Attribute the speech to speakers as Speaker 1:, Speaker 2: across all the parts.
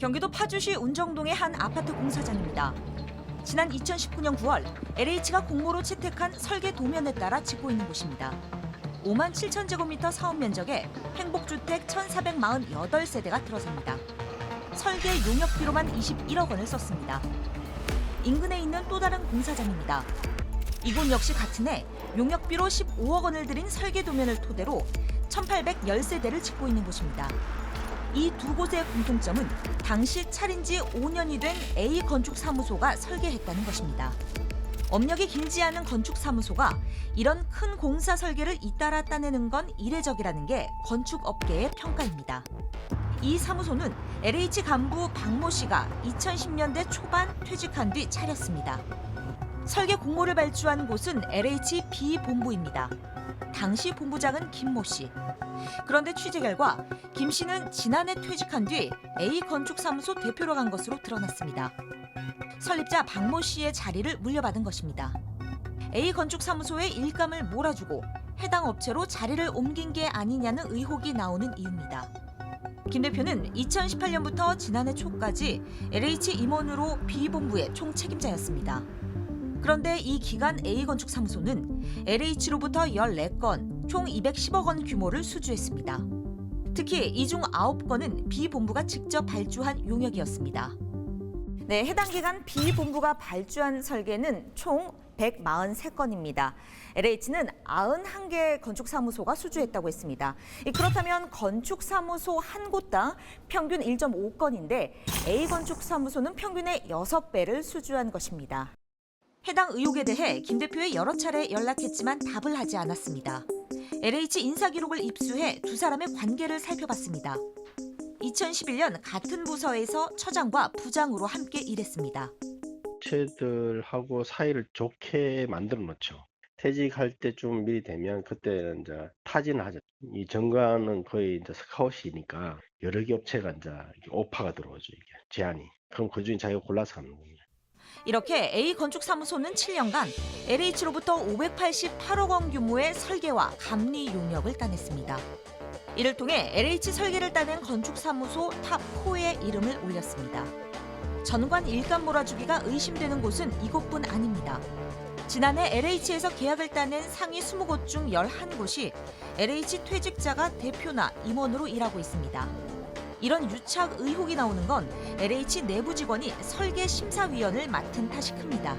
Speaker 1: 경기도 파주시 운정동의 한 아파트 공사장입니다. 지난 2019년 9월 LH가 공모로 채택한 설계 도면에 따라 짓고 있는 곳입니다. 5만 7천 제곱미터 사업 면적에 행복주택 1,448세대가 들어섭니다. 설계 용역비로만 21억 원을 썼습니다. 인근에 있는 또 다른 공사장입니다. 이곳 역시 같은 해 용역비로 15억 원을 들인 설계 도면을 토대로 1,810세대를 짓고 있는 곳입니다. 이 두 곳의 공통점은 당시 차린 지 5년이 된 A건축사무소가 설계했다는 것입니다. 업력이 길지 않은 건축사무소가 이런 큰 공사 설계를 잇따라 따내는 건 이례적이라는 게 건축업계의 평가입니다. 이 사무소는 LH 간부 박모 씨가 2010년대 초반 퇴직한 뒤 차렸습니다. 설계 공모를 발주한 곳은 LH B본부입니다. 당시 본부장은 김모 씨. 그런데 취재 결과 김 씨는 지난해 퇴직한 뒤 A건축사무소 대표로 간 것으로 드러났습니다. 설립자 박모 씨의 자리를 물려받은 것입니다. A건축사무소의 일감을 몰아주고 해당 업체로 자리를 옮긴 게 아니냐는 의혹이 나오는 이유입니다. 김 대표는 2018년부터 지난해 초까지 LH 임원으로 B본부의 총책임자였습니다. 그런데 이 기간 A건축사무소는 LH로부터 14건, 총 210억 원 규모를 수주했습니다. 특히 이 중 9건은 B본부가 직접 발주한 용역이었습니다. 네, 해당 기간 B본부가 발주한 설계는 총 143건입니다. LH는 91개 건축사무소가 수주했다고 했습니다. 그렇다면 건축사무소 한 곳당 평균 1.5건인데 A건축사무소는 평균의 6배를 수주한 것입니다. 해당 의혹에 대해 김 대표에 여러 차례 연락했지만 답을 하지 않았습니다. LH 인사기록을 입수해 두 사람의 관계를 살펴봤습니다. 2011년 같은 부서에서 처장과 부장으로 함께 일했습니다.
Speaker 2: 업체들하고 사이를 좋게 만들어 놓죠. 퇴직할 때쯤 미리 되면 그때는 이제 타진을 하죠. 이 정관은 거의 이제 스카웃이니까 여러 개 업체가 이제 오파가 들어오죠. 이게 제안이. 그럼 그중에 자기가 골라서 하는 겁니다.
Speaker 1: 이렇게 A건축사무소는 7년간 LH로부터 588억 원 규모의 설계와 감리 용역을 따냈습니다. 이를 통해 LH 설계를 따낸 건축사무소 탑4의 이름을 올렸습니다. 전관 일감 몰아주기가 의심되는 곳은 이곳뿐 아닙니다. 지난해 LH에서 계약을 따낸 상위 20곳 중 11곳이 LH 퇴직자가 대표나 임원으로 일하고 있습니다. 이런 유착 의혹이 나오는 건 LH 내부 직원이 설계심사위원을 맡은 탓이 큽니다.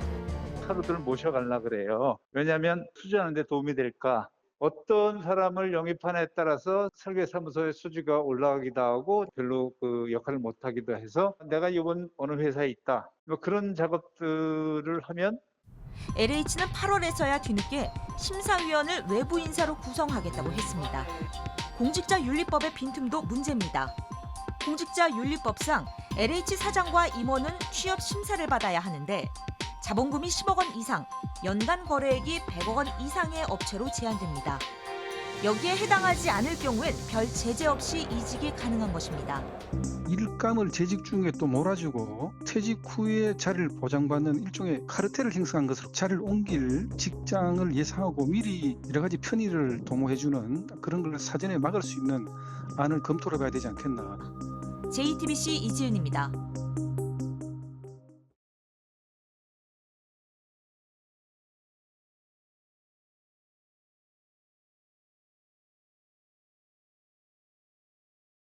Speaker 3: 하루들 모셔가려고 그래요. 왜냐하면 수주하는 데 도움이 될까? 어떤 사람을 영입하냐에 따라서 설계사무소의 수주가 올라가기도 하고 별로 그 역할을 못하기도 해서 내가 이번 어느 회사에 있다. 뭐 그런 작업들을 하면
Speaker 1: LH는 8월에서야 뒤늦게 심사위원을 외부 인사로 구성하겠다고 했습니다. 공직자윤리법의 빈틈도 문제입니다. 공직자윤리법상 LH 사장과 임원은 취업 심사를 받아야 하는데 자본금이 10억 원 이상, 연간 거래액이 100억 원 이상의 업체로 제한됩니다. 여기에 해당하지 않을 경우엔 별 제재 없이 이직이 가능한 것입니다.
Speaker 4: 일감을 재직 중에 또 몰아주고 퇴직 후에 자리를 보장받는 일종의 카르텔을 형성한 것으로 자리를 옮길 직장을 예상하고 미리 여러 가지 편의를 도모해주는 그런 걸 사전에 막을 수 있는 안을 검토를 해봐야 되지 않겠나.
Speaker 1: JTBC 이지은입니다.